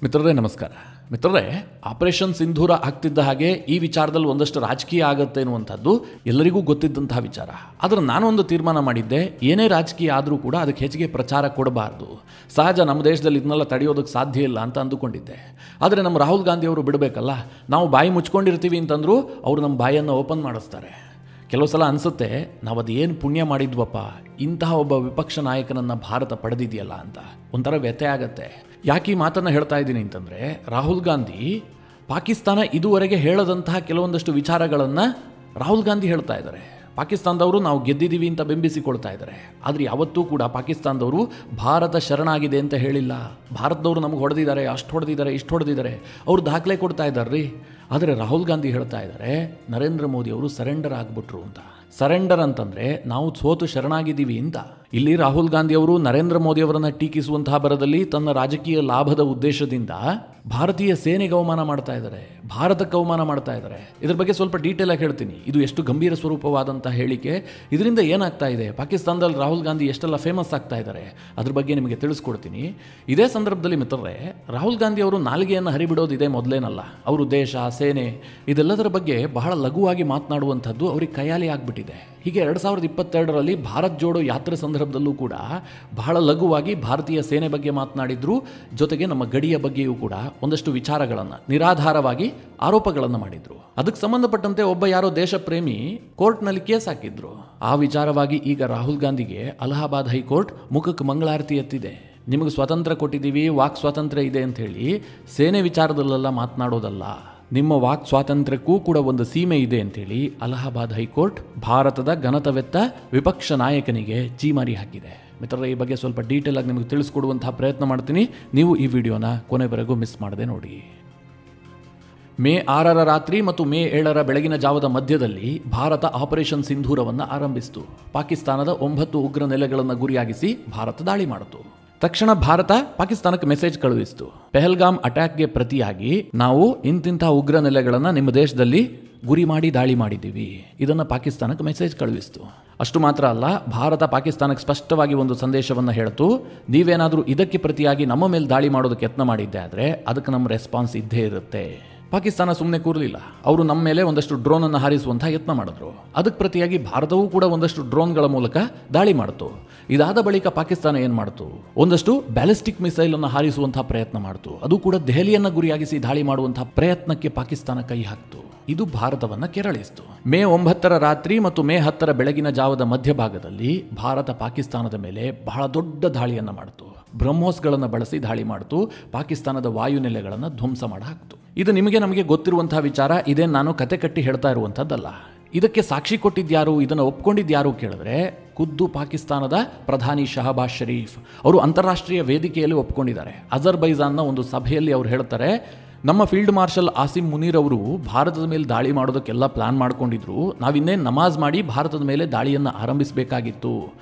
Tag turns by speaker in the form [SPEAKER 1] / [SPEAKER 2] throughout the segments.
[SPEAKER 1] ಮಿತ್ರರೇ ನಮಸ್ಕಾರ. ಮಿತ್ರರೇ, ಆಪರೇಷನ್ ಸಿಂಧೂರ ಆಗ್ತಿದ್ದ ಹಾಗೆ ಈ ವಿಚಾರದಲ್ಲಿ ಒಂದಷ್ಟು ರಾಜಕೀಯ ಆಗುತ್ತೆ ಅನ್ನುವಂಥದ್ದು ಎಲ್ಲರಿಗೂ ಗೊತ್ತಿದ್ದಂತಹ ವಿಚಾರ. ಆದರೆ ನಾನೊಂದು ತೀರ್ಮಾನ ಮಾಡಿದ್ದೆ, ಏನೇ ರಾಜಕೀಯ ಆದರೂ ಕೂಡ ಅದಕ್ಕೆ ಹೆಚ್ಚಿಗೆ ಪ್ರಚಾರ ಕೊಡಬಾರ್ದು. ಸಹಜ, ನಮ್ಮ ದೇಶದಲ್ಲಿ ಇದನ್ನೆಲ್ಲ ತಡೆಯೋದಕ್ಕೆ ಸಾಧ್ಯ ಇಲ್ಲ ಅಂತ ಅಂದುಕೊಂಡಿದ್ದೆ. ಆದರೆ ನಮ್ಮ ರಾಹುಲ್ ಗಾಂಧಿ ಅವರು ಬಿಡಬೇಕಲ್ಲ. ನಾವು ಬಾಯಿ ಮುಚ್ಕೊಂಡಿರ್ತೀವಿ ಅಂತಂದರೂ ಅವರು ನಮ್ಮ ಬಾಯನ್ನು ಓಪನ್ ಮಾಡಿಸ್ತಾರೆ. ಕೆಲವು ಸಲ ಅನಿಸುತ್ತೆ, ನಾವು ಅದೇನು ಪುಣ್ಯ ಮಾಡಿದ್ವಪ್ಪ, ಇಂತಹ ಒಬ್ಬ ವಿಪಕ್ಷ ನಾಯಕನನ್ನು ಭಾರತ ಪಡೆದಿದೆಯಲ್ಲ ಅಂತ ಒಂಥರ ವ್ಯಥೆ ಆಗತ್ತೆ. ಯಾಕೆ ಈ ಮಾತನ್ನು ಹೇಳ್ತಾ ಇದ್ದೀನಿ ಅಂತಂದರೆ, ರಾಹುಲ್ ಗಾಂಧಿ ಪಾಕಿಸ್ತಾನ ಇದುವರೆಗೆ ಹೇಳದಂತಹ ಕೆಲವೊಂದಷ್ಟು ವಿಚಾರಗಳನ್ನು ರಾಹುಲ್ ಗಾಂಧಿ ಹೇಳ್ತಾ ಇದ್ದಾರೆ. ಪಾಕಿಸ್ತಾನದವರು ನಾವು ಗೆದ್ದಿದ್ದೀವಿ ಅಂತ ಬೆಂಬಿಸಿಕೊಳ್ತಾ ಇದ್ದಾರೆ. ಆದರೆ ಯಾವತ್ತೂ ಕೂಡ ಪಾಕಿಸ್ತಾನದವರು ಭಾರತ ಶರಣಾಗಿದೆ ಅಂತ ಹೇಳಿಲ್ಲ. ಭಾರತದವರು ನಮಗೆ ಹೊಡೆದಿದ್ದಾರೆ, ಅಷ್ಟು ಹೊಡೆದಿದ್ದಾರೆ, ಇಷ್ಟು ಹೊಡೆದಿದ್ದಾರೆ, ಅವ್ರು ದಾಖಲೆ ಕೊಡ್ತಾ ಇದ್ದಾರೆ ರೀ. ಆದರೆ ರಾಹುಲ್ ಗಾಂಧಿ ಹೇಳ್ತಾ ಇದ್ದಾರೆ, ನರೇಂದ್ರ ಮೋದಿ ಅವರು ಸರೆಂಡರ್ ಆಗಿಬಿಟ್ರು ಅಂತ. ಸರೆಂಡರ್ ಅಂತಂದರೆ ನಾವು ಸೋತು ಶರಣಾಗಿದ್ದೀವಿ ಅಂತ. ಇಲ್ಲಿ ರಾಹುಲ್ ಗಾಂಧಿ ಅವರು ನರೇಂದ್ರ ಮೋದಿ ಅವರನ್ನು ಟೀಕಿಸುವಂತಹ ಬರದಲ್ಲಿ ತನ್ನ ರಾಜಕೀಯ ಲಾಭದ ಉದ್ದೇಶದಿಂದ ಭಾರತೀಯ ಸೇನೆಗೆ ಅವಮಾನ ಮಾಡ್ತಾ ಇದ್ದಾರೆ, ಭಾರತಕ್ಕೆ ಅವಮಾನ ಮಾಡ್ತಾ ಇದ್ದಾರೆ. ಇದ್ರ ಬಗ್ಗೆ ಸ್ವಲ್ಪ ಡೀಟೇಲ್ ಆಗಿ ಹೇಳ್ತೀನಿ. ಇದು ಎಷ್ಟು ಗಂಭೀರ ಸ್ವರೂಪವಾದಂಥ ಹೇಳಿಕೆ. ಇದರಿಂದ ಏನಾಗ್ತಾ ಇದೆ, ಪಾಕಿಸ್ತಾನದಲ್ಲಿ ರಾಹುಲ್ ಗಾಂಧಿ ಎಷ್ಟೆಲ್ಲ ಫೇಮಸ್ ಆಗ್ತಾ ಇದ್ದಾರೆ, ಅದ್ರ ಬಗ್ಗೆ ನಿಮಗೆ ತಿಳಿಸ್ಕೊಡ್ತೀನಿ. ಇದೇ ಸಂದರ್ಭದಲ್ಲಿ ಮಿತ್ರರೇ, ರಾಹುಲ್ ಗಾಂಧಿ ಅವರು ನಾಲಿಗೆಯನ್ನು ಹರಿಬಿಡೋದಿದೆ ಮೊದಲೇನಲ್ಲ. ಅವರು ದೇಶ, ಸೇನೆ ಇದೆಲ್ಲದರ ಬಗ್ಗೆ ಬಹಳ ಲಘುವಾಗಿ ಮಾತನಾಡುವಂಥದ್ದು ಅವ್ರಿಗೆ ಕೈಯಾಲಿ ಆಗಿಬಿಟ್ಟಿದೆ. ಹೀಗೆ 2022ರಲ್ಲಿ ಭಾರತ್ ಜೋಡೋ ಯಾತ್ರೆ ಸಂದರ್ಭದಲ್ಲೂ ಕೂಡ ಬಹಳ ಲಘುವಾಗಿ ಭಾರತೀಯ ಸೇನೆ ಬಗ್ಗೆ ಮಾತನಾಡಿದ್ರು. ಜೊತೆಗೆ ನಮ್ಮ ಗಡಿಯ ಬಗ್ಗೆಯೂ ಕೂಡ ಒಂದಷ್ಟು ವಿಚಾರಗಳನ್ನು, ನಿರಾಧಾರವಾಗಿ ಆರೋಪಗಳನ್ನು ಮಾಡಿದ್ರು. ಅದಕ್ಕೆ ಸಂಬಂಧಪಟ್ಟಂತೆ ಒಬ್ಬ ಯಾರೋ ದೇಶ ಪ್ರೇಮಿ ಕೋರ್ಟ್ನಲ್ಲಿ ಕೇಸ್ ಹಾಕಿದ್ರು. ಆ ವಿಚಾರವಾಗಿ ಈಗ ರಾಹುಲ್ ಗಾಂಧಿಗೆ ಅಲಹಾಬಾದ್ ಹೈಕೋರ್ಟ್ ಮುಖಕ್ಕೆ ಮಂಗಳಾರತಿ ಎತ್ತಿದೆ. ನಿಮಗೆ ಸ್ವಾತಂತ್ರ್ಯ ಕೊಟ್ಟಿದ್ದೀವಿ, ವಾಕ್ ಸ್ವಾತಂತ್ರ್ಯ ಇದೆ ಅಂತ ಹೇಳಿ ಸೇನೆ ವಿಚಾರದಲ್ಲೆಲ್ಲ ಮಾತನಾಡೋದಲ್ಲ, ನಿಮ್ಮ ವಾಕ್ ಸ್ವಾತಂತ್ರ್ಯಕ್ಕೂ ಕೂಡ ಒಂದು ಸೀಮೆ ಇದೆ ಅಂತೇಳಿ ಅಲಹಾಬಾದ್ ಹೈಕೋರ್ಟ್ ಭಾರತದ ಘನತವೆತ್ತ ವಿಪಕ್ಷ ನಾಯಕನಿಗೆ ಚೀಮಾರಿ ಹಾಕಿದೆ. ಮಿತ್ರರೇ, ಈ ಬಗ್ಗೆ ಸ್ವಲ್ಪ ಡೀಟೇಲ್ ಆಗಿ ನಿಮಗೆ ತಿಳಿಸ್ಕೊಡುವಂತಹ ಪ್ರಯತ್ನ ಮಾಡ್ತೀನಿ. ನೀವು ಈ ವಿಡಿಯೋನ ಕೊನೆವರೆಗೂ ಮಿಸ್ ಮಾಡದೆ ನೋಡಿ. ಮೇ 6ರ ರಾತ್ರಿ ಮತ್ತು ಮೇ 7ರ ಬೆಳಗಿನ ಜಾವದ ಮಧ್ಯದಲ್ಲಿ ಭಾರತ ಆಪರೇಷನ್ ಸಿಂಧೂರವನ್ನು ಆರಂಭಿಸಿತು. ಪಾಕಿಸ್ತಾನದ 9 ಉಗ್ರ ನೆಲೆಗಳನ್ನು ಗುರಿಯಾಗಿಸಿ ಭಾರತ ದಾಳಿ ಮಾಡಿತು. ತಕ್ಷಣ ಭಾರತ ಪಾಕಿಸ್ತಾನಕ್ಕೆ ಮೆಸೇಜ್ ಕಳುಹಿಸಿತು. ಪೆಹಲ್ಗಾಮ್ ಅಟ್ಯಾಕ್ಗೆ ಪ್ರತಿಯಾಗಿ ನಾವು ಇಂತಿಂಥ ಉಗ್ರ ನೆಲೆಗಳನ್ನು ನಿಮ್ಮ ದೇಶದಲ್ಲಿ ಗುರಿ ಮಾಡಿ ದಾಳಿ ಮಾಡಿದ್ದೀವಿ, ಇದನ್ನು ಪಾಕಿಸ್ತಾನಕ್ಕೆ ಮೆಸೇಜ್ ಕಳುಹಿಸಿತು. ಅಷ್ಟು ಮಾತ್ರ ಅಲ್ಲ, ಭಾರತ ಪಾಕಿಸ್ತಾನಕ್ಕೆ ಸ್ಪಷ್ಟವಾಗಿ ಒಂದು ಸಂದೇಶವನ್ನು ಹೇಳ್ತು, ನೀವೇನಾದರೂ ಇದಕ್ಕೆ ಪ್ರತಿಯಾಗಿ ನಮ್ಮ ಮೇಲೆ ದಾಳಿ ಮಾಡೋದಕ್ಕೆ ಯತ್ನ ಮಾಡಿದ್ದೆ ಆದರೆ ಅದಕ್ಕೆ ನಮ್ಮ ರೆಸ್ಪಾನ್ಸ್ ಇದ್ದೇ ಇರುತ್ತೆ. ಪಾಕಿಸ್ತಾನ ಸುಮ್ಮನೆ ಕೂರಲಿಲ್ಲ. ಅವರು ನಮ್ಮ ಮೇಲೆ ಒಂದಷ್ಟು ಡ್ರೋನನ್ನು ಹಾರಿಸುವಂಥ ಯತ್ನ ಮಾಡಿದ್ರು. ಅದಕ್ಕೆ ಪ್ರತಿಯಾಗಿ ಭಾರತವೂ ಕೂಡ ಒಂದಷ್ಟು ಡ್ರೋನ್ಗಳ ಮೂಲಕ ದಾಳಿ ಮಾಡಿತು. ಇದಾದ ಬಳಿಕ ಪಾಕಿಸ್ತಾನ ಏನು ಮಾಡಿತು, ಒಂದಷ್ಟು ಬ್ಯಾಲಿಸ್ಟಿಕ್ ಮಿಸೈಲನ್ನು ಹಾರಿಸುವಂತಹ ಪ್ರಯತ್ನ ಮಾಡಿತು. ಅದು ಕೂಡ ದೆಹಲಿಯನ್ನು ಗುರಿಯಾಗಿಸಿ ದಾಳಿ ಮಾಡುವಂತಹ ಪ್ರಯತ್ನಕ್ಕೆ ಪಾಕಿಸ್ತಾನ ಕೈ ಹಾಕ್ತು. ಇದು ಭಾರತವನ್ನು ಕೆರಳಿಸಿತು. ಮೇ 9ರ ರಾತ್ರಿ ಮತ್ತು ಮೇ 10ರ ಬೆಳಗಿನ ಜಾವದ ಮಧ್ಯಭಾಗದಲ್ಲಿ ಭಾರತ ಪಾಕಿಸ್ತಾನದ ಮೇಲೆ ಬಹಳ ದೊಡ್ಡ ದಾಳಿಯನ್ನು ಮಾಡಿತು. ಬ್ರಹ್ಮೋಸ್ಗಳನ್ನು ಬಳಸಿ ದಾಳಿ ಮಾಡಿತು. ಪಾಕಿಸ್ತಾನದ ವಾಯುನೆಲೆಗಳನ್ನು ಧ್ವಂಸ ಮಾಡಿ ಹಾಕ್ತು. ಇದು ನಮಗೆ ಗೊತ್ತಿರುವಂತಹ ವಿಚಾರ. ಇದೇನು ನಾನು ಕತೆ ಕಟ್ಟಿ ಹೇಳ್ತಾ ಇರುವಂಥದ್ದಲ್ಲ. ಇದಕ್ಕೆ ಸಾಕ್ಷಿ ಕೊಟ್ಟಿದ್ಯಾರು, ಇದನ್ನು ಒಪ್ಕೊಂಡಿದ್ಯಾರು ಕೇಳಿದ್ರೆ ಖುದ್ದು ಪಾಕಿಸ್ತಾನದ ಪ್ರಧಾನಿ ಶಹಬಾಜ್ ಶರೀಫ್ ಅವರು ಅಂತಾರಾಷ್ಟ್ರೀಯ ವೇದಿಕೆಯಲ್ಲಿ ಒಪ್ಕೊಂಡಿದ್ದಾರೆ. ಅಜರ್ಬೈಜಾನ್ನ ಒಂದು ಸಭೆಯಲ್ಲಿ ಅವರು ಹೇಳ್ತಾರೆ, ನಮ್ಮ ಫೀಲ್ಡ್ ಮಾರ್ಷಲ್ ಆಸಿಂ ಮುನೀರ್ ಅವರು ಭಾರತದ ಮೇಲೆ ದಾಳಿ ಮಾಡೋದಕ್ಕೆಲ್ಲ ಪ್ಲಾನ್ ಮಾಡ್ಕೊಂಡಿದ್ರು. ನಾವಿನ್ನೇನು ನಮಾಜ್ ಮಾಡಿ ಭಾರತದ ಮೇಲೆ ದಾಳಿಯನ್ನು ಆರಂಭಿಸಬೇಕಾಗಿತ್ತು.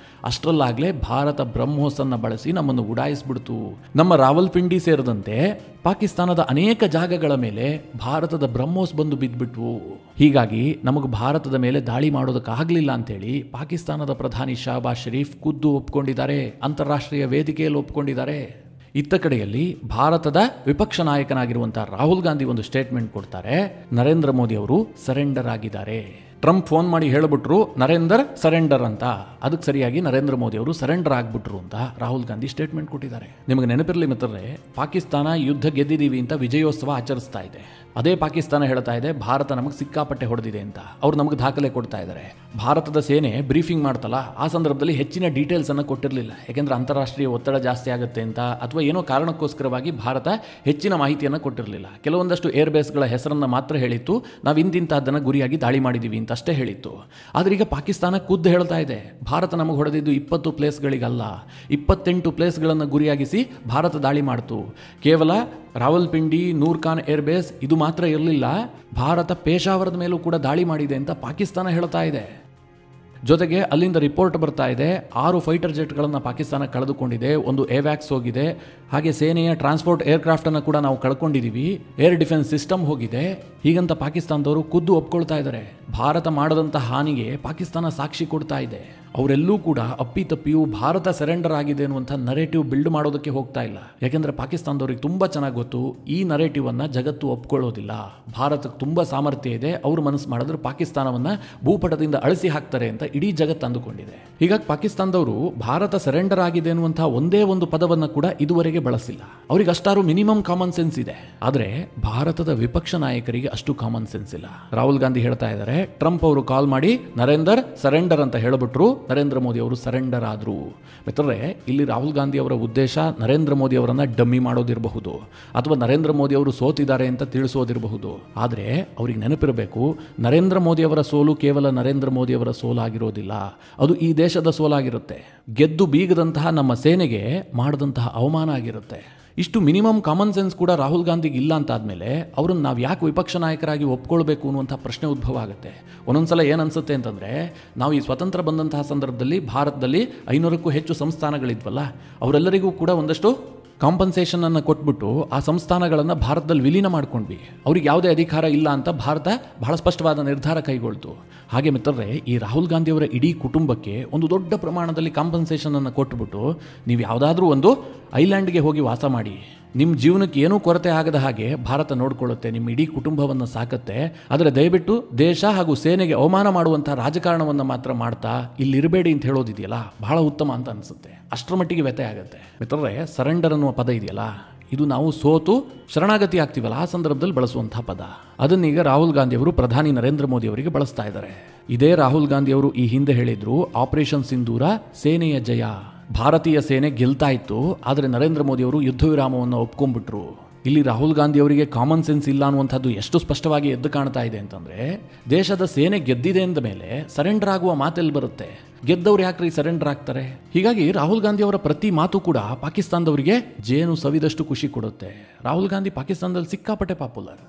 [SPEAKER 1] ಅಷ್ಟರಲ್ಲಾಗಲೇ ಭಾರತ ಬ್ರಹ್ಮೋಸನ್ನು ಬಳಸಿ ನಮ್ಮನ್ನು ಉಡಾಯಿಸ್ಬಿಡ್ತು. ನಮ್ಮ ರಾವಲ್ಪಿಂಡಿ ಸೇರಿದಂತೆ ಪಾಕಿಸ್ತಾನದ ಅನೇಕ ಜಾಗಗಳ ಮೇಲೆ ಭಾರತದ ಬ್ರಹ್ಮೋಸ್ ಬಂದು ಬಿದ್ದುಬಿಟ್ವು. ಹೀಗಾಗಿ ನಮಗೆ ಭಾರತದ ಮೇಲೆ ದಾಳಿ ಮಾಡೋದಕ್ಕಾಗಲಿಲ್ಲ ಅಂತೇಳಿ ಪಾಕಿಸ್ತಾನದ ಪ್ರಧಾನಿ ಶಹಬಾಜ್ ಶರೀಫ್ ಖುದ್ದು ಒಪ್ಕೊಂಡಿದ್ದಾರೆ, ಅಂತಾರಾಷ್ಟ್ರೀಯ ವೇದಿಕೆಯಲ್ಲಿ ಒಪ್ಕೊಂಡಿದ್ದಾರೆ. ಇತ್ತ ಕಡೆಯಲ್ಲಿ ಭಾರತದ ವಿಪಕ್ಷ ನಾಯಕನಾಗಿರುವಂತಹ ರಾಹುಲ್ ಗಾಂಧಿ ಒಂದು ಸ್ಟೇಟ್ಮೆಂಟ್ ಕೊಡ್ತಾರೆ, ನರೇಂದ್ರ ಮೋದಿ ಅವರು ಸರೆಂಡರ್ ಆಗಿದ್ದಾರೆ. ಟ್ರಂಪ್ ಫೋನ್ ಮಾಡಿ ಹೇಳಿಬಿಟ್ರು ನರೇಂದರ್ ಸರೆಂಡರ್ ಅಂತ. ಅದಕ್ಕೆ ಸರಿಯಾಗಿ ನರೇಂದ್ರ ಮೋದಿ ಅವರು ಸರೆಂಡರ್ ಆಗಿಬಿಟ್ರು ಅಂತ ರಾಹುಲ್ ಗಾಂಧಿ ಸ್ಟೇಟ್ಮೆಂಟ್ ಕೊಟ್ಟಿದ್ದಾರೆ. ನಿಮಗೆ ನೆನಪಿರಲಿ ಮಿತ್ರರೇ, ಪಾಕಿಸ್ತಾನ ಯುದ್ಧ ಗೆದ್ದಿದ್ದೀವಿ ಅಂತ ವಿಜಯೋತ್ಸವ ಆಚರಿಸ್ತಾ ಇದೆ. ಅದೇ ಪಾಕಿಸ್ತಾನ ಹೇಳ್ತಾ ಇದೆ ಭಾರತ ನಮಗೆ ಸಿಕ್ಕಾಪಟ್ಟೆ ಹೊಡೆದಿದೆ ಅಂತ. ಅವ್ರು ನಮಗೆ ದಾಖಲೆ ಕೊಡ್ತಾ ಇದ್ದಾರೆ. ಭಾರತದ ಸೇನೆ ಬ್ರೀಫಿಂಗ್ ಮಾಡ್ತಲ್ಲ, ಆ ಸಂದರ್ಭದಲ್ಲಿ ಹೆಚ್ಚಿನ ಡೀಟೇಲ್ಸ್ ಅನ್ನು ಕೊಟ್ಟಿರಲಿಲ್ಲ. ಯಾಕೆಂದ್ರೆ ಅಂತಾರಾಷ್ಟ್ರೀಯ ಒತ್ತಡ ಜಾಸ್ತಿ ಆಗುತ್ತೆ ಅಂತ ಅಥವಾ ಏನೋ ಕಾರಣಕ್ಕೋಸ್ಕರವಾಗಿ ಭಾರತ ಹೆಚ್ಚಿನ ಮಾಹಿತಿಯನ್ನು ಕೊಟ್ಟಿರಲಿಲ್ಲ. ಕೆಲವೊಂದಷ್ಟು ಏರ್ ಬೇಸ್ಗಳ ಹೆಸರನ್ನು ಮಾತ್ರ ಹೇಳಿತ್ತು, ನಾವು ಇಂತಿಂತಹದ್ದನ್ನು ಗುರಿಯಾಗಿ ದಾಳಿ ಮಾಡಿದ್ದೀವಿ ಅಂತ ಅಷ್ಟೇ ಹೇಳಿತ್ತು. ಆದರೆ ಈಗ ಪಾಕಿಸ್ತಾನ ಖುದ್ದು ಹೇಳ್ತಾ ಇದೆ, ಭಾರತ ನಮಗೆ ಹೊಡೆದಿದ್ದು 20 ಪ್ಲೇಸ್ಗಳಿಗಲ್ಲ, 28 ಪ್ಲೇಸ್ಗಳನ್ನು ಗುರಿಯಾಗಿಸಿ ಭಾರತ ದಾಳಿ ಮಾಡಿತು. ಕೇವಲ ರಾವಲ್ಪಿಂಡಿ, ನೂರ್ ಖಾನ್ ಏರ್ಬೇಸ್ ಇದು ಮಾತ್ರ ಇರಲಿಲ್ಲ, ಭಾರತ ಪೇಶಾವರದ ಮೇಲೂ ಕೂಡ ದಾಳಿ ಮಾಡಿದೆ ಅಂತ ಪಾಕಿಸ್ತಾನ ಹೇಳ್ತಾ ಇದೆ. ಜೊತೆಗೆ ಅಲ್ಲಿಂದ ರಿಪೋರ್ಟ್ ಬರ್ತಾ ಇದೆ, 6 ಫೈಟರ್ ಜೆಟ್ಗಳನ್ನು ಪಾಕಿಸ್ತಾನ ಕಳೆದುಕೊಂಡಿದೆ, ಒಂದು ಏವ್ಯಾಕ್ಸ್ ಹೋಗಿದೆ, ಹಾಗೆ ಸೇನೆಯ ಟ್ರಾನ್ಸ್ಪೋರ್ಟ್ ಏರ್ಕ್ರಾಫ್ಟ್ ಅನ್ನು ಕೂಡ ನಾವು ಕಳ್ಕೊಂಡಿದ್ದೀವಿ, ಏರ್ ಡಿಫೆನ್ಸ್ ಸಿಸ್ಟಮ್ ಹೋಗಿದೆ. ಹೀಗಂತ ಪಾಕಿಸ್ತಾನದವರು ಖುದ್ದು ಒಪ್ಕೊಳ್ತಾ ಇದ್ದಾರೆ. ಭಾರತ ಮಾಡದಂಥ ಹಾನಿಗೆ ಪಾಕಿಸ್ತಾನ ಸಾಕ್ಷಿ ಕೊಡ್ತಾ ಇದೆ. ಅವರೆಲ್ಲೂ ಕೂಡ ಅಪ್ಪಿತಪ್ಪಿಯೂ ಭಾರತ ಸರೆಂಡರ್ ಆಗಿದೆ ಅನ್ನುವಂಥ ನರೇಟಿವ್ ಬಿಲ್ಡ್ ಮಾಡೋದಕ್ಕೆ ಹೋಗ್ತಾ ಇಲ್ಲ. ಯಾಕೆಂದ್ರೆ ಪಾಕಿಸ್ತಾನದವ್ರಿಗೆ ತುಂಬಾ ಚೆನ್ನಾಗಿ ಗೊತ್ತು, ಈ ನರೇಟಿವ್ ಅನ್ನ ಜಗತ್ತು ಒಪ್ಕೊಳ್ಳೋದಿಲ್ಲ. ಭಾರತಕ್ಕೆ ತುಂಬಾ ಸಾಮರ್ಥ್ಯ ಇದೆ, ಅವ್ರು ಮನಸ್ಸು ಮಾಡಿದ್ರೆ ಪಾಕಿಸ್ತಾನವನ್ನ ಭೂಪಟದಿಂದ ಅಳಿಸಿ ಹಾಕ್ತಾರೆ ಅಂತ ಇಡೀ ಜಗತ್ತು ಅಂದುಕೊಂಡಿದೆ. ಹೀಗಾಗಿ ಪಾಕಿಸ್ತಾನದವರು ಭಾರತ ಸರೆಂಡರ್ ಆಗಿದೆ ಅನ್ನುವಂತಹ ಒಂದೇ ಒಂದು ಪದವನ್ನ ಕೂಡ ಇದುವರೆಗೆ ಬಳಸಿಲ್ಲ. ಅವ್ರಿಗೆ ಅಷ್ಟಾರು ಮಿನಿಮಮ್ ಕಾಮನ್ ಸೆನ್ಸ್ ಇದೆ. ಆದ್ರೆ ಭಾರತದ ವಿಪಕ್ಷ ನಾಯಕರಿಗೆ ಅಷ್ಟು ಕಾಮನ್ ಸೆನ್ಸ್ ಇಲ್ಲ. ರಾಹುಲ್ ಗಾಂಧಿ ಹೇಳ್ತಾ ಇದ್ದಾರೆ, ಟ್ರಂಪ್ ಅವರು ಕಾಲ್ ಮಾಡಿ ನರೇಂದರ್ ಸರೆಂಡರ್ ಅಂತ ಹೇಳಿಬಿಟ್ರು, ನರೇಂದ್ರ ಮೋದಿ ಅವರು ಸರೆಂಡರ್ ಆದ್ರು. ಮಿತ್ರರೇ, ಇಲ್ಲಿ ರಾಹುಲ್ ಗಾಂಧಿ ಅವರ ಉದ್ದೇಶ ನರೇಂದ್ರ ಮೋದಿ ಅವರನ್ನ ಡಮ್ಮಿ ಮಾಡೋದಿರಬಹುದು, ಅಥವಾ ನರೇಂದ್ರ ಮೋದಿ ಅವರು ಸೋತಿದ್ದಾರೆ ಅಂತ ತಿಳಿಸೋದಿರಬಹುದು. ಆದರೆ ಅವ್ರಿಗೆ ನೆನಪಿರಬೇಕು, ನರೇಂದ್ರ ಮೋದಿ ಅವರ ಸೋಲು ಕೇವಲ ನರೇಂದ್ರ ಮೋದಿ ಅವರ ಸೋಲಾಗಿರೋದಿಲ್ಲ, ಅದು ಈ ದೇಶದ ಸೋಲಾಗಿರುತ್ತೆ. ಗೆದ್ದು ಬೀಗದಂತಹ ನಮ್ಮ ಸೇನೆಗೆ ಮಾಡಿದಂತಹ ಅವಮಾನ ಆಗಿರುತ್ತೆ. ಇಷ್ಟು ಮಿನಿಮಮ್ ಕಾಮನ್ ಸೆನ್ಸ್ ಕೂಡ ರಾಹುಲ್ ಗಾಂಧಿಗೆ ಇಲ್ಲ ಅಂತ ಆದಮೇಲೆ ಅವ್ರನ್ನ ನಾವು ಯಾಕೆ ವಿಪಕ್ಷ ನಾಯಕರಾಗಿ ಒಪ್ಕೊಳ್ಬೇಕು ಅನ್ನುವಂಥ ಪ್ರಶ್ನೆ ಉದ್ಭವ ಆಗುತ್ತೆ. ಒಂದೊಂದ್ಸಲ ಏನು ಅನ್ಸುತ್ತೆ ಅಂತಂದರೆ, ನಾವು ಈ ಸ್ವತಂತ್ರ ಬಂದಂತಹ ಸಂದರ್ಭದಲ್ಲಿ ಭಾರತದಲ್ಲಿ 500ಕ್ಕೂ ಹೆಚ್ಚು ಸಂಸ್ಥಾನಗಳಿದ್ವಲ್ಲ, ಅವರೆಲ್ಲರಿಗೂ ಕೂಡ ಒಂದಷ್ಟು ಕಾಂಪನ್ಸೇಷನ್ ಅನ್ನು ಕೊಟ್ಬಿಟ್ಟು ಆ ಸಂಸ್ಥಾನಗಳನ್ನು ಭಾರತದಲ್ಲಿ ವಿಲೀನ ಮಾಡ್ಕೊಂಡ್ವಿ. ಅವ್ರಿಗೆ ಯಾವುದೇ ಅಧಿಕಾರ ಇಲ್ಲ ಅಂತ ಭಾರತ ಬಹಳ ಸ್ಪಷ್ಟವಾದ ನಿರ್ಧಾರ ಕೈಗೊಳ್ತು. ಹಾಗೆ ಮಿತ್ರರೇ, ಈ ರಾಹುಲ್ ಗಾಂಧಿ ಅವರ ಇಡೀ ಕುಟುಂಬಕ್ಕೆ ಒಂದು ದೊಡ್ಡ ಪ್ರಮಾಣದಲ್ಲಿ ಕಾಂಪನ್ಸೇಷನ್ ಅನ್ನು ಕೊಟ್ಬಿಟ್ಟು, ನೀವು ಯಾವುದಾದ್ರೂ ಒಂದು ಐಲ್ಯಾಂಡ್ಗೆ ಹೋಗಿ ವಾಸ ಮಾಡಿ, ನಿಮ್ಮ ಜೀವನಕ್ಕೆ ಏನೂ ಕೊರತೆ ಆಗದ ಹಾಗೆ ಭಾರತ ನೋಡ್ಕೊಳ್ಳುತ್ತೆ, ನಿಮ್ಮ ಇಡೀ ಕುಟುಂಬವನ್ನು ಸಾಕತ್ತೆ. ಆದರೆ ದಯವಿಟ್ಟು ದೇಶ ಹಾಗೂ ಸೇನೆಗೆ ಅವಮಾನ ಮಾಡುವಂಥ ರಾಜಕಾರಣವನ್ನು ಮಾತ್ರ ಮಾಡ್ತಾ ಇಲ್ಲಿರಬೇಡಿ ಅಂತ ಹೇಳೋದಿದೆಯಲ್ಲ, ಬಹಳ ಉತ್ತಮ ಅಂತ ಅನಿಸುತ್ತೆ. ಅಷ್ಟರ ಮಟ್ಟಿಗೆ ವ್ಯಥೆ ಆಗುತ್ತೆ. ಮಿತ್ರರೇ, ಸರೆಂಡರ್ ಅನ್ನುವ ಪದ ಇದೆಯಲ್ಲ, ಇದು ನಾವು ಸೋತು ಶರಣಾಗತಿ ಆಗ್ತೀವಲ್ಲ ಆ ಸಂದರ್ಭದಲ್ಲಿ ಬಳಸುವಂತಹ ಪದ. ಅದನ್ನೀಗ ರಾಹುಲ್ ಗಾಂಧಿ ಅವರು ಪ್ರಧಾನಿ ನರೇಂದ್ರ ಮೋದಿ ಅವರಿಗೆ ಬಳಸ್ತಾ ಇದ್ದಾರೆ. ಇದೇ ರಾಹುಲ್ ಗಾಂಧಿ ಅವರು ಈ ಹಿಂದೆ ಹೇಳಿದ್ರು, ಆಪರೇಷನ್ ಸಿಂಧೂರ ಸೇನೆಯ ಜಯ, ಭಾರತೀಯ ಸೇನೆ ಗೆಲ್ತಾ ಇತ್ತು, ಆದರೆ ನರೇಂದ್ರ ಮೋದಿ ಅವರು ಯುದ್ಧ ವಿರಾಮವನ್ನು ಒಪ್ಕೊಂಡ್ಬಿಟ್ರು. ಇಲ್ಲಿ ರಾಹುಲ್ ಗಾಂಧಿ ಅವರಿಗೆ ಕಾಮನ್ ಸೆನ್ಸ್ ಇಲ್ಲ ಅನ್ನುವಂಥದ್ದು ಎಷ್ಟು ಸ್ಪಷ್ಟವಾಗಿ ಎದ್ದು ಕಾಣ್ತಾ ಇದೆ ಅಂತಂದ್ರೆ, ದೇಶದ ಸೇನೆ ಗೆದ್ದಿದೆ ಅಂದ ಮೇಲೆ ಸರೆಂಡರ್ ಆಗುವ ಮಾತೆಲ್ಲಿ ಬರುತ್ತೆ? ಗೆದ್ದವ್ರು ಯಾಕ್ರಿ ಸರೆಂಡರ್ ಆಗ್ತಾರೆ? ಹೀಗಾಗಿ ರಾಹುಲ್ ಗಾಂಧಿ ಅವರ ಪ್ರತಿ ಮಾತು ಕೂಡ ಪಾಕಿಸ್ತಾನದವರಿಗೆ ಜೇನು ಸವಿದಷ್ಟು ಖುಷಿ ಕೊಡುತ್ತೆ. ರಾಹುಲ್ ಗಾಂಧಿ ಪಾಕಿಸ್ತಾನದಲ್ಲಿ ಸಿಕ್ಕಾಪಟ್ಟೆ ಪಾಪ್ಯುಲರ್.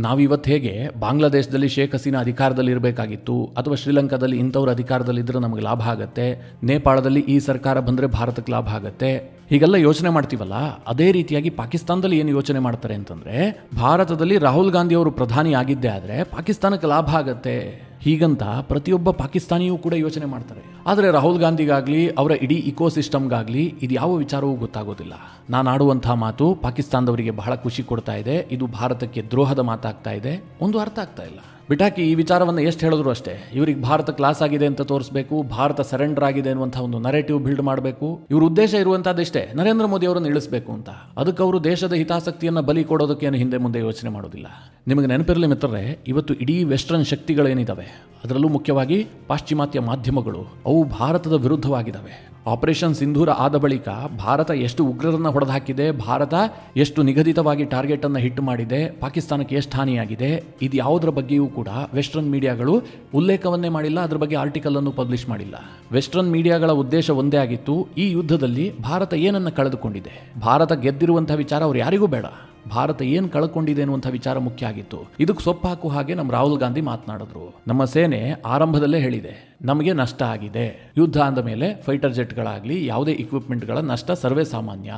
[SPEAKER 1] ನಾವಿವತ್ತು ಹೇಗೆ ಬಾಂಗ್ಲಾದೇಶದಲ್ಲಿ ಶೇಖ್ ಹಸೀನಾ ಅಧಿಕಾರದಲ್ಲಿ ಇರಬೇಕಾಗಿತ್ತು, ಅಥವಾ ಶ್ರೀಲಂಕಾದಲ್ಲಿ ಇಂಥವ್ರ ಅಧಿಕಾರದಲ್ಲಿ ಇದ್ರೆ ನಮಗೆ ಲಾಭ ಆಗುತ್ತೆ, ನೇಪಾಳದಲ್ಲಿ ಈ ಸರ್ಕಾರ ಬಂದರೆ ಭಾರತಕ್ಕೆ ಲಾಭ ಆಗುತ್ತೆ, ಹೀಗೆಲ್ಲ ಯೋಚನೆ ಮಾಡ್ತೀವಲ್ಲ, ಅದೇ ರೀತಿಯಾಗಿ ಪಾಕಿಸ್ತಾನದಲ್ಲಿ ಏನು ಯೋಚನೆ ಮಾಡ್ತಾರೆ ಅಂತಂದ್ರೆ, ಭಾರತದಲ್ಲಿ ರಾಹುಲ್ ಗಾಂಧಿ ಅವರು ಪ್ರಧಾನಿ ಆಗಿದ್ದೇ ಆದರೆ ಪಾಕಿಸ್ತಾನಕ್ಕೆ ಲಾಭ ಆಗತ್ತೆ, ಹೀಗಂತ ಪ್ರತಿಯೊಬ್ಬ ಪಾಕಿಸ್ತಾನಿಯೂ ಕೂಡ ಯೋಚನೆ ಮಾಡ್ತಾರೆ. ಆದರೆ ರಾಹುಲ್ ಗಾಂಧಿಗಾಗ್ಲಿ ಅವರ ಇಡೀ ಇಕೋಸಿಸ್ಟಮ್ಗಾಗ್ಲಿ ಇದು ಯಾವ ವಿಚಾರವೂ ಗೊತ್ತಾಗೋದಿಲ್ಲ. ನಾನು ಆಡುವಂತಹ ಮಾತು ಪಾಕಿಸ್ತಾನದವರಿಗೆ ಬಹಳ ಖುಷಿ ಕೊಡ್ತಾ ಇದೆ, ಇದು ಭಾರತಕ್ಕೆ ದ್ರೋಹದ ಮಾತಾಗ್ತಾ ಇದೆ, ಒಂದು ಅರ್ಥ ಆಗ್ತಾ ಇಲ್ಲ. ಬಿಟಾಕಿ ಈ ವಿಚಾರವನ್ನು ಎಷ್ಟು ಹೇಳಿದ್ರು ಅಷ್ಟೇ, ಇವರಿಗೆ ಭಾರತ ಕ್ಲಾಸ್ ಆಗಿದೆ ಅಂತ ತೋರಿಸಬೇಕು, ಭಾರತ ಸರೆಂಡರ್ ಆಗಿದೆ ಅನ್ನುವಂಥ ಒಂದು ನರೇಟಿವ್ ಬಿಲ್ಡ್ ಮಾಡಬೇಕು. ಇವ್ರ ಉದ್ದೇಶ ಇರುವಂತಹದ್ದಷ್ಟೇ, ನರೇಂದ್ರ ಮೋದಿ ಅವರನ್ನು ಇಳಿಸಬೇಕು ಅಂತ. ಅದಕ್ಕೆ ಅವರು ದೇಶದ ಹಿತಾಸಕ್ತಿಯನ್ನು ಬಲಿ ಕೊಡೋದಕ್ಕೇನು ಹಿಂದೆ ಮುಂದೆ ಯೋಚನೆ ಮಾಡೋದಿಲ್ಲ. ನಿಮಗೆ ನೆನಪಿರಲಿ ಮಿತ್ರರೇ, ಇವತ್ತು ಇಡೀ ವೆಸ್ಟರ್ನ್ ಶಕ್ತಿಗಳೇನಿದ್ದಾವೆ, ಅದರಲ್ಲೂ ಮುಖ್ಯವಾಗಿ ಪಾಶ್ಚಿಮಾತ್ಯ ಮಾಧ್ಯಮಗಳು, ಅವು ಭಾರತದ ವಿರುದ್ಧವಾಗಿದ್ದಾವೆ. ಆಪರೇಷನ್ ಸಿಂಧೂರ ಆದ ಬಳಿಕ ಭಾರತ ಎಷ್ಟು ಉಗ್ರರನ್ನ ಹೊಡೆದುಹಾಕಿದೆ, ಭಾರತ ಎಷ್ಟು ನಿಗದಿತವಾಗಿ ಟಾರ್ಗೆಟ್ ಅನ್ನು ಹಿಟ್ ಮಾಡಿದೆ, ಪಾಕಿಸ್ತಾನಕ್ಕೆ ಎಷ್ಟು ಹಾನಿಯಾಗಿದೆ, ಇದು ಯಾವುದರ ಬಗ್ಗೆಯೂ ಕೂಡ ವೆಸ್ಟರ್ನ್ ಮೀಡಿಯಾಗಳು ಉಲ್ಲೇಖವನ್ನೇ ಮಾಡಿಲ್ಲ, ಅದರ ಬಗ್ಗೆ ಆರ್ಟಿಕಲ್ ಅನ್ನು ಪಬ್ಲಿಷ್ ಮಾಡಿಲ್ಲ. ವೆಸ್ಟರ್ನ್ ಮೀಡಿಯಾಗಳ ಉದ್ದೇಶ ಒಂದೇ ಆಗಿತ್ತು, ಈ ಯುದ್ಧದಲ್ಲಿ ಭಾರತ ಏನನ್ನ ಕಳೆದುಕೊಂಡಿದೆ, ಭಾರತ ಗೆದ್ದಿರುವಂತಹ ವಿಚಾರ ಅವ್ರು ಯಾರಿಗೂ ಬೇಡ, ಭಾರತ ಏನು ಕಳ್ಕೊಂಡಿದೆ ಅನ್ನುವಂಥ ವಿಚಾರ ಮುಖ್ಯ ಆಗಿತ್ತು. ಇದಕ್ಕೆ ಸೊಪ್ಪು ಹಾಕುವ ಹಾಗೆ ನಮ್ಮ ರಾಹುಲ್ ಗಾಂಧಿ ಮಾತನಾಡಿದ್ರು. ನಮ್ಮ ಸೇನೆ ಆರಂಭದಲ್ಲೇ ಹೇಳಿದೆ, ನಮಗೆ ನಷ್ಟ ಆಗಿದೆ, ಯುದ್ಧ ಅಂದ ಮೇಲೆ ಫೈಟರ್ ಜೆಟ್ಗಳಾಗಲಿ ಯಾವುದೇ ಇಕ್ವಿಪ್ಮೆಂಟ್ಗಳ ನಷ್ಟ ಸರ್ವೇ ಸಾಮಾನ್ಯ,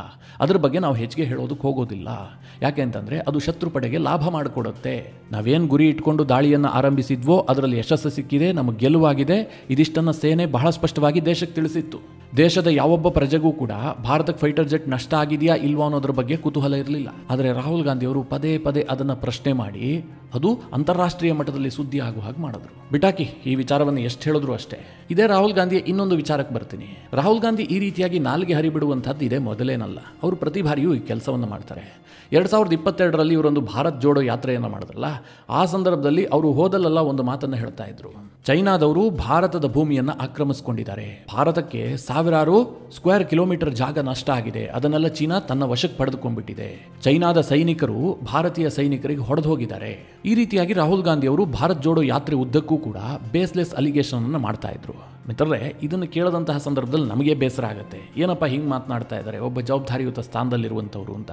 [SPEAKER 1] ಅದ್ರ ಬಗ್ಗೆ ನಾವು ಹೆಚ್ಚಿಗೆ ಹೇಳೋದಕ್ಕೆ ಹೋಗೋದಿಲ್ಲ. ಯಾಕೆ ಅಂತಂದರೆ ಅದು ಶತ್ರು ಪಡೆಗೆ ಲಾಭ ಮಾಡಿಕೊಡುತ್ತೆ. ನಾವೇನು ಗುರಿ ಇಟ್ಕೊಂಡು ದಾಳಿಯನ್ನು ಆರಂಭಿಸಿದ್ವೋ ಅದರಲ್ಲಿ ಯಶಸ್ಸು ಸಿಕ್ಕಿದೆ, ನಮಗೆ ಗೆಲುವಾಗಿದೆ. ಇದಿಷ್ಟನ್ನು ಸೇನೆ ಬಹಳ ಸ್ಪಷ್ಟವಾಗಿ ದೇಶಕ್ಕೆ ತಿಳಿಸಿತ್ತು. ದೇಶದ ಯಾವೊಬ್ಬ ಪ್ರಜೆಗೂ ಕೂಡ ಭಾರತಕ್ಕೆ ಫೈಟರ್ ಜೆಟ್ ನಷ್ಟ ಆಗಿದೆಯಾ ಇಲ್ವಾ ಅನ್ನೋದ್ರ ಬಗ್ಗೆ ಕುತೂಹಲ ಇರಲಿಲ್ಲ. ಆದರೆ ರಾಹುಲ್ ಗಾಂಧಿ ಅವರು ಪದೇ ಪದೇ ಅದನ್ನು ಪ್ರಶ್ನೆ ಮಾಡಿ ಅದು ಅಂತಾರಾಷ್ಟ್ರೀಯ ಮಟ್ಟದಲ್ಲಿ ಸುದ್ದಿ ಆಗುವ ಹಾಗೆ ಮಾಡಿದ್ರು. ಬಿಟಾಕಿ ಈ ವಿಚಾರವನ್ನು ಎಷ್ಟು ಹೇಳಿದ್ರು ಅಷ್ಟೇ. ಇದೇ ರಾಹುಲ್ ಗಾಂಧಿಯ ಇನ್ನೊಂದು ವಿಚಾರಕ್ಕೆ ಬರ್ತೀನಿ. ರಾಹುಲ್ ಗಾಂಧಿ ಈ ರೀತಿಯಾಗಿ ನಾಲ್ಗೆ ಹರಿಬಿಡುವಂಥದ್ದು ಇದೇ ಮೊದಲೇನಲ್ಲ, ಅವರು ಪ್ರತಿ ಬಾರಿಯೂ ಈ ಕೆಲಸವನ್ನು ಮಾಡ್ತಾರೆ. 2022ರಲ್ಲಿ ಇವರೊಂದು ಭಾರತ್ ಜೋಡೋ ಯಾತ್ರೆಯನ್ನು ಮಾಡಿದ್ರಲ್ಲ, ಆ ಸಂದರ್ಭದಲ್ಲಿ ಅವರು ಹೋದಲ್ಲೆಲ್ಲ ಒಂದು ಮಾತನ್ನು ಹೇಳ್ತಾ ಇದ್ರು, ಚೈನಾದವರು ಭಾರತದ ಭೂಮಿಯನ್ನು ಆಕ್ರಮಿಸಿಕೊಂಡಿದ್ದಾರೆ, ಭಾರತಕ್ಕೆ ಸಾವಿರಾರು ಸ್ಕ್ವೇರ್ ಕಿಲೋಮೀಟರ್ ಜಾಗ ನಷ್ಟ ಆಗಿದೆ, ಅದನ್ನೆಲ್ಲ ಚೀನಾ ತನ್ನ ವಶಕ್ಕೆ ಪಡೆದುಕೊಂಡ್ಬಿಟ್ಟಿದೆ, ಚೈನಾದ ಸೈನಿಕರು ಭಾರತೀಯ ಸೈನಿಕರಿಗೆ ಹೊಡೆದು ಹೋಗಿದ್ದಾರೆ. ಈ ರೀತಿಯಾಗಿ ರಾಹುಲ್ ಗಾಂಧಿ ಅವರು ಭಾರತ್ ಜೋಡೋ ಯಾತ್ರೆ ಉದ್ದಕ್ಕೂ ಕೂಡ ಬೇಸ್ಲೆಸ್ ಅಲಿಗೇಷನ್ ಅನ್ನು ಮಾಡ್ತಾ ಇದ್ರು. ಮಿತ್ರರೇ, ಇದನ್ನು ಕೇಳದಂತಹ ಸಂದರ್ಭದಲ್ಲಿ ನಮಗೆ ಬೇಸರ ಆಗುತ್ತೆ, ಏನಪ್ಪ ಹಿಂಗೆ ಮಾತನಾಡ್ತಾ ಇದ್ದಾರೆ ಒಬ್ಬ ಜವಾಬ್ದಾರಿಯುತ ಸ್ಥಾನದಲ್ಲಿರುವಂಥವ್ರು ಅಂತ.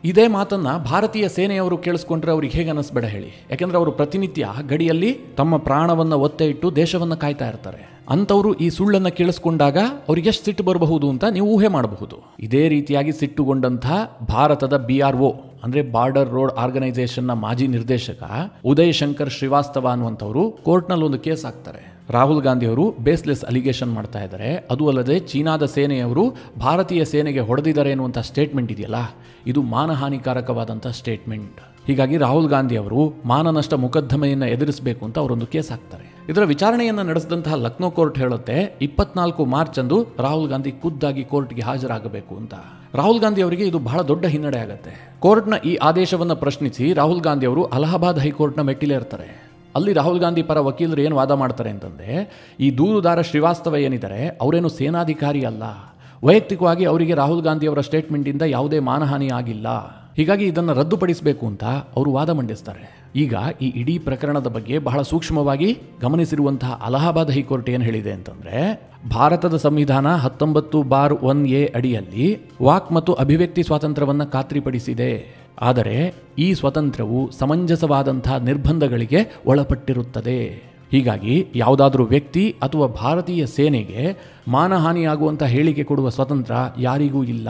[SPEAKER 1] ಇದೇ ಮಾತನ್ನ ಭಾರತೀಯ ಸೇನೆಯವರು ಕೇಳಿಸ್ಕೊಂಡ್ರೆ ಅವ್ರಿಗೆ ಹೇಗೆ ಅನ್ನಿಸ್ಬೇಡ ಹೇಳಿ. ಯಾಕೆಂದ್ರೆ ಅವರು ಪ್ರತಿನಿತ್ಯ ಗಡಿಯಲ್ಲಿ ತಮ್ಮ ಪ್ರಾಣವನ್ನು ಒತ್ತೆ ಇಟ್ಟು ದೇಶವನ್ನು ಕಾಯ್ತಾ ಇರ್ತಾರೆ. ಅಂಥವರು ಈ ಸುಳ್ಳನ್ನು ಕೇಳಿಸ್ಕೊಂಡಾಗ ಅವ್ರಿಗೆ ಎಷ್ಟು ಸಿಟ್ಟು ಬರಬಹುದು ಅಂತ ನೀವು ಊಹೆ ಮಾಡಬಹುದು. ಇದೇ ರೀತಿಯಾಗಿ ಸಿಟ್ಟುಗೊಂಡಂಥ ಭಾರತದ BRO ಅಂದ್ರೆ ಬಾರ್ಡರ್ ರೋಡ್ ಆರ್ಗನೈಸೇಷನ್ನ ಮಾಜಿ ನಿರ್ದೇಶಕ ಉದಯ್ ಶಂಕರ್ ಶ್ರೀವಾಸ್ತವ ಅನ್ನುವಂಥವರು ಕೋರ್ಟ್ನಲ್ಲಿ ಒಂದು ಕೇಸ್ ಹಾಕ್ತಾರೆ. ರಾಹುಲ್ ಗಾಂಧಿಯವರು ಬೇಸ್ಲೆಸ್ ಅಲಿಗೇಷನ್ ಮಾಡ್ತಾ ಇದ್ದಾರೆ. ಅದು ಅಲ್ಲದೆ ಚೀನಾದ ಸೇನೆಯವರು ಭಾರತೀಯ ಸೇನೆಗೆ ಹೊಡೆದಿದ್ದಾರೆ ಎನ್ನುವಂಥ ಸ್ಟೇಟ್ಮೆಂಟ್ ಇದೆಯಲ್ಲ, ಇದು ಮಾನಹಾನಿಕಾರಕವಾದಂಥ ಸ್ಟೇಟ್ಮೆಂಟ್. ಹೀಗಾಗಿ ರಾಹುಲ್ ಗಾಂಧಿ ಅವರು ಮಾನನಷ್ಟ ಮೊಕದ್ದಮೆಯನ್ನು ಎದುರಿಸಬೇಕು ಅಂತ ಅವರೊಂದು ಕೇಸ್ ಹಾಕ್ತಾರೆ. ಇದರ ವಿಚಾರಣೆಯನ್ನು ನಡೆಸಿದಂತಹ ಲಕ್ನೋ ಕೋರ್ಟ್ ಹೇಳುತ್ತೆ 24 ಮಾರ್ಚ್ ಅಂದು ರಾಹುಲ್ ಗಾಂಧಿ ಖುದ್ದಾಗಿ ಕೋರ್ಟ್ಗೆ ಹಾಜರಾಗಬೇಕು ಅಂತ. ರಾಹುಲ್ ಗಾಂಧಿ ಅವರಿಗೆ ಇದು ಬಹಳ ದೊಡ್ಡ ಹಿನ್ನಡೆ ಆಗುತ್ತೆ. ಕೋರ್ಟ್ನ ಈ ಆದೇಶವನ್ನು ಪ್ರಶ್ನಿಸಿ ರಾಹುಲ್ ಗಾಂಧಿ ಅವರು ಅಲಹಾಬಾದ್ ಹೈಕೋರ್ಟ್ನ ಮೆಟ್ಟಿಲೇ ಇರ್ತಾರೆ. ಅಲ್ಲಿ ರಾಹುಲ್ ಗಾಂಧಿ ಪರ ವಕೀಲರು ಏನು ವಾದ ಮಾಡ್ತಾರೆ ಅಂತಂದರೆ, ಈ ದೂರುದಾರ ಶ್ರೀವಾಸ್ತವ ಏನಿದ್ದಾರೆ ಅವರೇನು ಸೇನಾಧಿಕಾರಿ ಅಲ್ಲ, ವೈಯಕ್ತಿಕವಾಗಿ ಅವರಿಗೆ ರಾಹುಲ್ ಗಾಂಧಿ ಅವರ ಸ್ಟೇಟ್ಮೆಂಟಿಂದ ಯಾವುದೇ ಮಾನಹಾನಿ ಆಗಿಲ್ಲ, ಹೀಗಾಗಿ ಇದನ್ನು ರದ್ದುಪಡಿಸಬೇಕು ಅಂತ ಅವರು ವಾದ ಮಂಡಿಸ್ತಾರೆ. ಈಗ ಈ ಇಡೀ ಪ್ರಕರಣದ ಬಗ್ಗೆ ಬಹಳ ಸೂಕ್ಷ್ಮವಾಗಿ ಗಮನಿಸಿರುವಂತಹ ಅಲಹಾಬಾದ್ ಹೈಕೋರ್ಟ್ ಏನು ಹೇಳಿದೆ ಅಂತಂದರೆ, ಭಾರತದ ಸಂವಿಧಾನ 19(1)(a) ಅಡಿಯಲ್ಲಿ ವಾಕ್ ಮತ್ತು ಅಭಿವ್ಯಕ್ತಿ ಸ್ವಾತಂತ್ರ್ಯವನ್ನು ಖಾತ್ರಿಪಡಿಸಿದೆ. ಆದರೆ ಈ ಸ್ವಾತಂತ್ರ್ಯವು ಸಮಂಜಸವಾದಂಥ ನಿರ್ಬಂಧಗಳಿಗೆ ಒಳಪಟ್ಟಿರುತ್ತದೆ. ಹೀಗಾಗಿ ಯಾವುದಾದ್ರೂ ವ್ಯಕ್ತಿ ಅಥವಾ ಭಾರತೀಯ ಸೇನೆಗೆ ಮಾನಹಾನಿಯಾಗುವಂಥ ಹೇಳಿಕೆ ಕೊಡುವ ಸ್ವಾತಂತ್ರ್ಯ ಯಾರಿಗೂ ಇಲ್ಲ.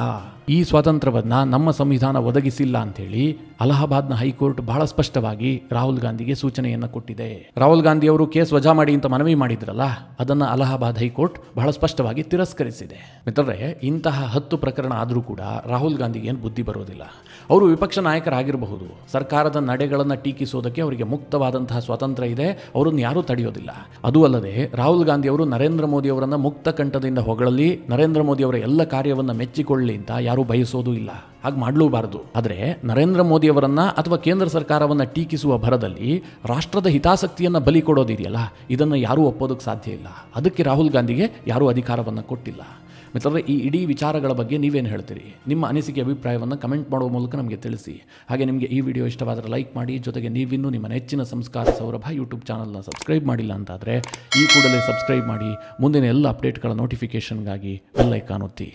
[SPEAKER 1] ಈ ಸ್ವಾತಂತ್ರ್ಯವನ್ನು ನಮ್ಮ ಸಂವಿಧಾನ ಒದಗಿಸಿಲ್ಲ ಅಂಥೇಳಿ ಅಲಹಾಬಾದ್ನ ಹೈಕೋರ್ಟ್ ಬಹಳ ಸ್ಪಷ್ಟವಾಗಿ ರಾಹುಲ್ ಗಾಂಧಿಗೆ ಸೂಚನೆಯನ್ನು ಕೊಟ್ಟಿದೆ. ರಾಹುಲ್ ಗಾಂಧಿ ಅವರು ಕೇಸ್ ವಜಾ ಮಾಡಿ ಅಂತ ಮನವಿ ಮಾಡಿದ್ರಲ್ಲ, ಅದನ್ನು ಅಲಹಾಬಾದ್ ಹೈಕೋರ್ಟ್ ಬಹಳ ಸ್ಪಷ್ಟವಾಗಿ ತಿರಸ್ಕರಿಸಿದೆ. ಮಿತ್ರರೇ, ಇಂತಹ 10 ಪ್ರಕರಣ ಆದರೂ ಕೂಡ ರಾಹುಲ್ ಗಾಂಧಿಗೆ ಏನು ಬುದ್ಧಿ ಬರೋದಿಲ್ಲ. ಅವರು ವಿಪಕ್ಷ ನಾಯಕರಾಗಿರಬಹುದು, ಸರ್ಕಾರದ ನಡೆಗಳನ್ನು ಟೀಕಿಸೋದಕ್ಕೆ ಅವರಿಗೆ ಮುಕ್ತವಾದಂತಹ ಸ್ವಾತಂತ್ರ್ಯ ಇದೆ, ಅವರನ್ನು ಯಾರೂ ತಡೆಯೋದಿಲ್ಲ. ಅದೂ ಅಲ್ಲದೆ ರಾಹುಲ್ ಗಾಂಧಿ ಅವರು ನರೇಂದ್ರ ಮೋದಿ ಅವರನ್ನು ಮುಕ್ತ ಕಂಠದಿಂದ ಹೊಗಳಲಿ, ನರೇಂದ್ರ ಮೋದಿ ಅವರ ಎಲ್ಲ ಕಾರ್ಯವನ್ನು ಮೆಚ್ಚಿಕೊಳ್ಳಲಿ ಅಂತ ಯಾರೂ ಬಯಸೋದು ಇಲ್ಲ, ಹಾಗೆ ಮಾಡಲೂಬಾರದು. ಆದರೆ ನರೇಂದ್ರ ಮೋದಿ ಅವರನ್ನ ಅಥವಾ ಕೇಂದ್ರ ಸರ್ಕಾರವನ್ನು ಟೀಕಿಸುವ ಭರದಲ್ಲಿ ರಾಷ್ಟ್ರದ ಹಿತಾಸಕ್ತಿಯನ್ನು ಬಲಿ ಕೊಡೋದಿದೆಯಲ್ಲ, ಇದನ್ನು ಯಾರೂ ಒಪ್ಪೋದಕ್ಕೆ ಸಾಧ್ಯ ಇಲ್ಲ. ಅದಕ್ಕೆ ರಾಹುಲ್ ಗಾಂಧಿಗೆ ಯಾರೂ ಅಧಿಕಾರವನ್ನು ಕೊಟ್ಟಿಲ್ಲ. ಮಿತ್ರರೇ, ಈ ಇಡೀ ವಿಚಾರಗಳ ಬಗ್ಗೆ ನೀವೇನು ಹೇಳ್ತೀರಿ? ನಿಮ್ಮ ಅನಿಸಿಕೆ ಅಭಿಪ್ರಾಯವನ್ನು ಕಮೆಂಟ್ ಮಾಡುವ ಮೂಲಕ ನಮಗೆ ತಿಳಿಸಿ. ಹಾಗೆ ನಿಮಗೆ ಈ ವಿಡಿಯೋ ಇಷ್ಟವಾದರೆ ಲೈಕ್ ಮಾಡಿ. ಜೊತೆಗೆ ನೀವಿನ್ನೂ ನಿಮ್ಮ ನೆಚ್ಚಿನ ಸಂಸ್ಕಾರ ಸೌರಭ ಯೂಟ್ಯೂಬ್ ಚಾನಲ್ನ ಸಬ್ಸ್ಕ್ರೈಬ್ ಮಾಡಿಲ್ಲ ಅಂತಾದರೆ ಈ ಕೂಡಲೇ ಸಬ್ಸ್ಕ್ರೈಬ್ ಮಾಡಿ. ಮುಂದಿನ ಎಲ್ಲ ಅಪ್ಡೇಟ್ಗಳ ನೋಟಿಫಿಕೇಷನ್ಗಾಗಿ ಬೆಲ್ ಐಕಾನ್ ಒತ್ತಿ.